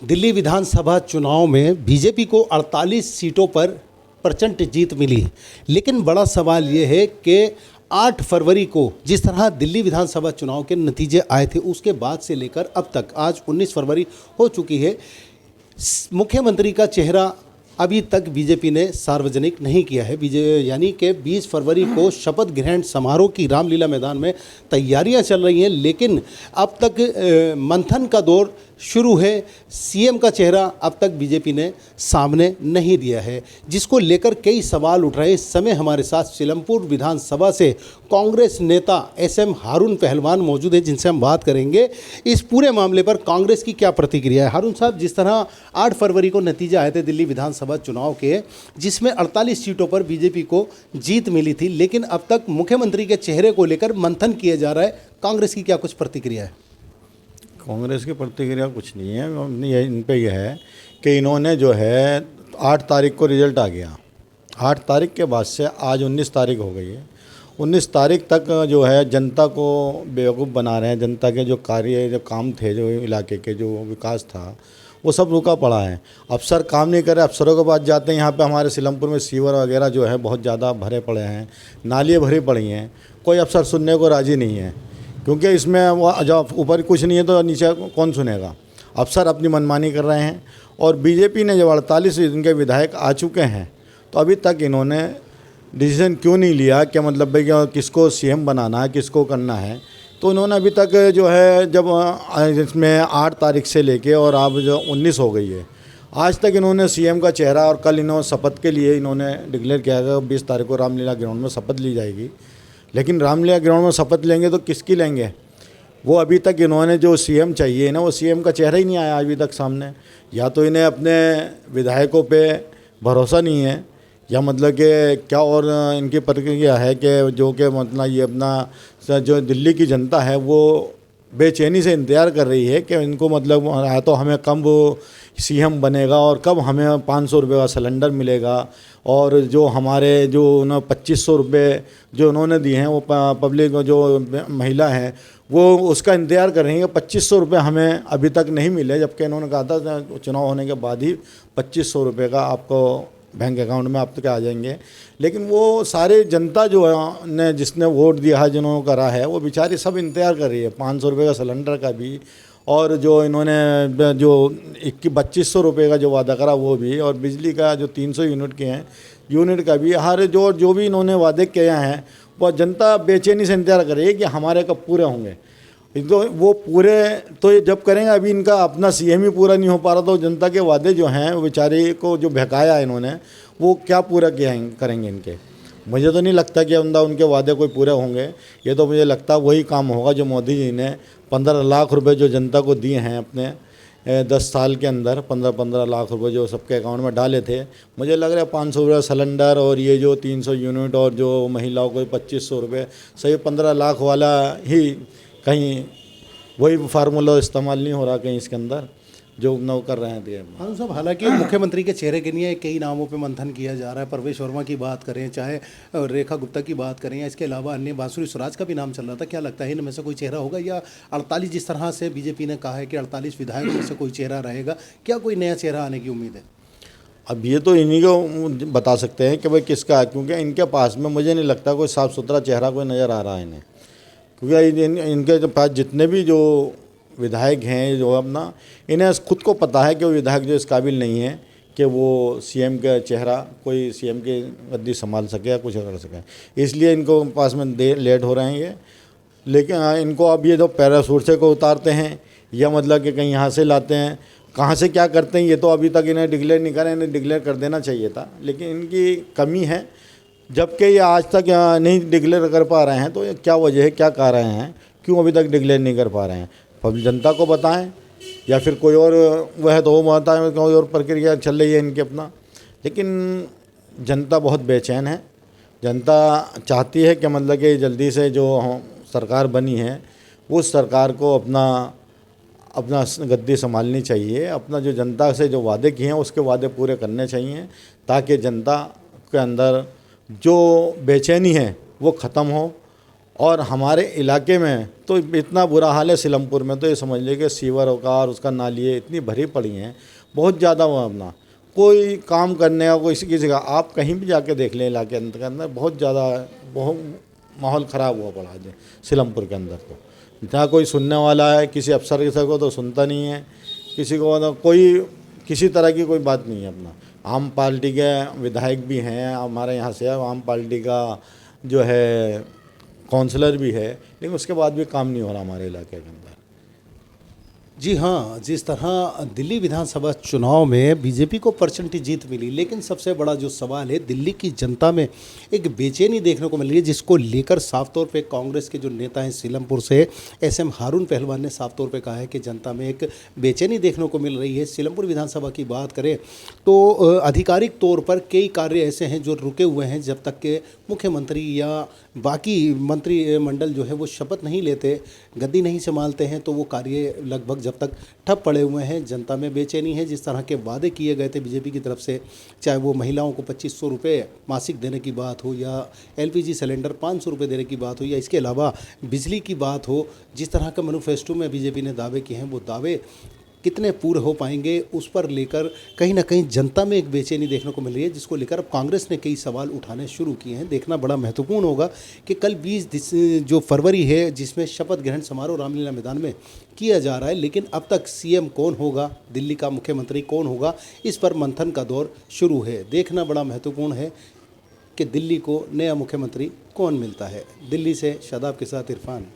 दिल्ली विधानसभा चुनाव में बीजेपी को 48 सीटों पर प्रचंड जीत मिली, लेकिन बड़ा सवाल ये है कि 8 फरवरी को जिस तरह दिल्ली विधानसभा चुनाव के नतीजे आए थे उसके बाद से लेकर अब तक आज 19 फरवरी हो चुकी है। मुख्यमंत्री का चेहरा अभी तक बीजेपी ने सार्वजनिक नहीं किया है। यानी कि 20 फरवरी को शपथ ग्रहण समारोह की रामलीला मैदान में तैयारियां चल रही हैं, लेकिन अब तक मंथन का दौर शुरू है। सीएम का चेहरा अब तक बीजेपी ने सामने नहीं दिया है, जिसको लेकर कई सवाल उठ रहे हैं। इस समय हमारे साथ सीलमपुर विधानसभा से कांग्रेस नेता एसएम हारून पहलवान मौजूद है, जिनसे हम बात करेंगे इस पूरे मामले पर कांग्रेस की क्या प्रतिक्रिया है। हारून साहब, जिस तरह 8 फरवरी को नतीजे आए थे दिल्ली विधानसभा चुनाव के, जिसमें 48 सीटों पर बीजेपी को जीत मिली थी, लेकिन अब तक मुख्यमंत्री के चेहरे को लेकर मंथन किया जा रहा है। कांग्रेस की क्या कुछ प्रतिक्रिया है? कांग्रेस की प्रतिक्रिया कुछ नहीं है। इन पे यह है कि इन्होंने जो है 8 तारीख को रिजल्ट आ गया। 8 तारीख के बाद से आज 19 तारीख हो गई है। 19 तारीख तक जो है जनता को बेवकूफ़ बना रहे हैं। जनता के जो कार्य, जो काम थे, जो इलाके के जो विकास था, वो सब रुका पड़ा है। अफसर काम नहीं कर रहे, अफसरों के पास जाते हैं। यहाँ पे हमारे सीलमपुर में सीवर वगैरह जो है बहुत ज़्यादा भरे पड़े हैं, नालियाँ भरी पड़ी हैं। कोई अफसर सुनने को राज़ी नहीं है, क्योंकि इसमें वो जब ऊपर कुछ नहीं है तो नीचे कौन सुनेगा। अफसर अपनी मनमानी कर रहे हैं। और बीजेपी ने जब 48 इनके विधायक आ चुके हैं, तो अभी तक इन्होंने डिसीजन क्यों नहीं लिया कि मतलब भाई किसको सीएम बनाना है, किसको करना है। तो इन्होंने अभी तक जो है, जब इसमें 8 तारीख से लेके और अब जो 19 हो गई है, आज तक इन्होंने सीएम का चेहरा, और कल इन्होंने शपथ के लिए इन्होंने डिक्लेयर किया कि 20 तारीख को रामलीला ग्राउंड में शपथ ली जाएगी। लेकिन रामलीला ग्राउंड में शपथ लेंगे तो किसकी लेंगे? वो अभी तक इन्होंने जो सीएम चाहिए ना, वो सीएम का चेहरा ही नहीं आया अभी तक सामने। या तो इन्हें अपने विधायकों पे भरोसा नहीं है, या मतलब कि क्या और इनकी प्रतिक्रिया है कि जो कि मतलब ये अपना जो दिल्ली की जनता है वो बेचैनी से इंतज़ार कर रही है कि इनको मतलब या तो हमें कब वो सीएम बनेगा और कब हमें 500 रुपये का सिलेंडर मिलेगा। और जो हमारे जो 2500 रुपये जो उन्होंने दिए हैं, वो पब्लिक जो महिला हैं वो उसका इंतज़ार कर रही है। 2500 रुपये हमें अभी तक नहीं मिले, जबकि इन्होंने कहा था चुनाव होने के बाद ही 2500 रुपये का आपको बैंक अकाउंट में आप तक आ जाएंगे। लेकिन वो सारे जनता जो ने जिसने वोट दिया है, जिन्होंने करा है, वो बेचारी सब इंतज़ार कर रही है 500 रुपये का सिलेंडर का भी, और जो इन्होंने जो 2500 रुपये का जो वादा करा वो भी, और बिजली का जो 300 यूनिट के हैं यूनिट का भी, हर जो भी इन्होंने वादे किए हैं वो जनता बेचैनी से इंतजार कर रही है कि हमारे कब पूरे होंगे। तो वो पूरे तो ये जब करेंगे, अभी इनका अपना सीएम ही पूरा नहीं हो पा रहा, तो जनता के वादे जो हैं वो बेचारे को जो बहकाया इन्होंने, वो क्या पूरा करेंगे इनके। मुझे तो नहीं लगता कि उनके वादे कोई पूरे होंगे। ये तो मुझे लगता है वही काम होगा जो मोदी जी ने 15 लाख रुपए जो जनता को दिए हैं अपने 10 साल के अंदर, 15 लाख रुपए जो सबके अकाउंट में डाले थे। मुझे लग रहा है 500 रुपये सिलेंडर और ये जो 300 यूनिट और जो महिलाओं को 2500 रुपये, सही 15 लाख वाला ही कहीं वही फार्मूला इस्तेमाल नहीं हो रहा कहीं इसके अंदर जो नौ कर रहे हैं। हाँ साहब, हालांकि मुख्यमंत्री के चेहरे के लिए कई नामों पे मंथन किया जा रहा है। परवेश वर्मा की बात करें, चाहे रेखा गुप्ता की बात करें, या इसके अलावा अन्य बांसुरी स्वराज का भी नाम चल रहा था। क्या लगता है इनमें से कोई चेहरा होगा, या 48 जिस तरह से बीजेपी ने कहा है कि 48 विधायकों में से कोई चेहरा रहेगा, क्या कोई नया चेहरा आने की उम्मीद है? अब ये तो इन्हीं को बता सकते हैं कि भाई किसका है, क्योंकि इनके पास में मुझे नहीं लगता कोई साफ़ सुथरा चेहरा कोई नज़र आ रहा है इन्हें। क्योंकि इनके पास जितने भी जो विधायक हैं, जो अपना इन्हें खुद को पता है कि वो विधायक जो इस काबिल नहीं है कि वो सीएम का चेहरा, कोई सीएम की गद्दी संभाल सके या कुछ कर सके। इसलिए इनको पास में लेट हो रहे हैं ये। लेकिन इनको अब ये जो पैराशूट से को उतारते हैं, या मतलब कि कहीं यहाँ से लाते हैं, कहाँ से क्या करते हैं, ये तो अभी तक इन्हें डिक्लेयर नहीं करें। इन्हें डिक्लेयर कर देना चाहिए था, लेकिन इनकी कमी है। जबकि ये आज तक नहीं डिक्लेयर कर पा रहे हैं, तो क्या वजह है, क्या कारण हैं, क्यों अभी तक डिक्लेयर नहीं कर पा रहे हैं? पब्लिक जनता को बताएं, या फिर कोई और वह तो वो बताएं, कोई और प्रक्रिया चल रही है इनकी अपना। लेकिन जनता बहुत बेचैन है। जनता चाहती है कि मतलब कि जल्दी से जो सरकार बनी है, उस सरकार को अपना गद्दी संभालनी चाहिए। अपना जो जनता से जो वादे किए हैं उसके वादे पूरे करने चाहिए, ताकि जनता के अंदर जो बेचैनी है वो ख़त्म हो, और हमारे इलाके में तो इतना बुरा हाल है सीलमपुर में, तो ये समझ लीजिए कि सीवरों का और उसका नालियाँ इतनी भरी पड़ी हैं, बहुत ज़्यादा वो अपना कोई काम करने का कोई किसी का, आप कहीं भी जाके देख लें इलाके के अंदर बहुत ज़्यादा बहुत माहौल ख़राब हुआ पड़ा है सीलमपुर के अंदर। तो जहाँ कोई सुनने वाला है किसी अफसर किसी को तो सुनता नहीं है, किसी को मतलब कोई किसी तरह की कोई बात नहीं है। अपना आम पार्टी के विधायक भी हैं हमारे यहाँ से, आम पार्टी का जो है काउंसलर भी है, लेकिन उसके बाद भी काम नहीं हो रहा हमारे इलाके के अंदर। जी हाँ, जिस तरह दिल्ली विधानसभा चुनाव में बीजेपी को परसेंटेज जीत मिली, लेकिन सबसे बड़ा जो सवाल है दिल्ली की जनता में एक बेचैनी देखने को मिल रही है, जिसको लेकर साफ तौर पे कांग्रेस के जो नेता हैं सीलमपुर से एसएम हारून पहलवान ने साफ तौर पे कहा है कि जनता में एक बेचैनी देखने को मिल रही है। सीलमपुर विधानसभा की बात करें तो आधिकारिक तौर पर कई कार्य ऐसे हैं जो रुके हुए हैं, जब तक के मुख्यमंत्री या बाकी मंत्रिमंडल जो है वो शपथ नहीं लेते, गद्दी नहीं संभालते हैं, तो वो कार्य लगभग जब तक ठप पड़े हुए हैं। जनता में बेचैनी है। जिस तरह के वादे किए गए थे बीजेपी की तरफ से, चाहे वो महिलाओं को 2500 रुपये मासिक देने की बात हो, या एलपीजी सिलेंडर 500 रुपये देने की बात हो, या इसके अलावा बिजली की बात हो, जिस तरह का मैनिफेस्टो में बीजेपी ने दावे किए हैं, वो दावे कितने पूरे हो पाएंगे, उस पर लेकर कहीं ना कहीं जनता में एक बेचैनी देखने को मिल रही है, जिसको लेकर अब कांग्रेस ने कई सवाल उठाने शुरू किए हैं। देखना बड़ा महत्वपूर्ण होगा कि कल 20 जो फरवरी है, जिसमें शपथ ग्रहण समारोह रामलीला मैदान में किया जा रहा है, लेकिन अब तक सीएम कौन होगा, दिल्ली का मुख्यमंत्री कौन होगा, इस पर मंथन का दौर शुरू है। देखना बड़ा महत्वपूर्ण है कि दिल्ली को नया मुख्यमंत्री कौन मिलता है। दिल्ली से शादाब के साथ इरफान।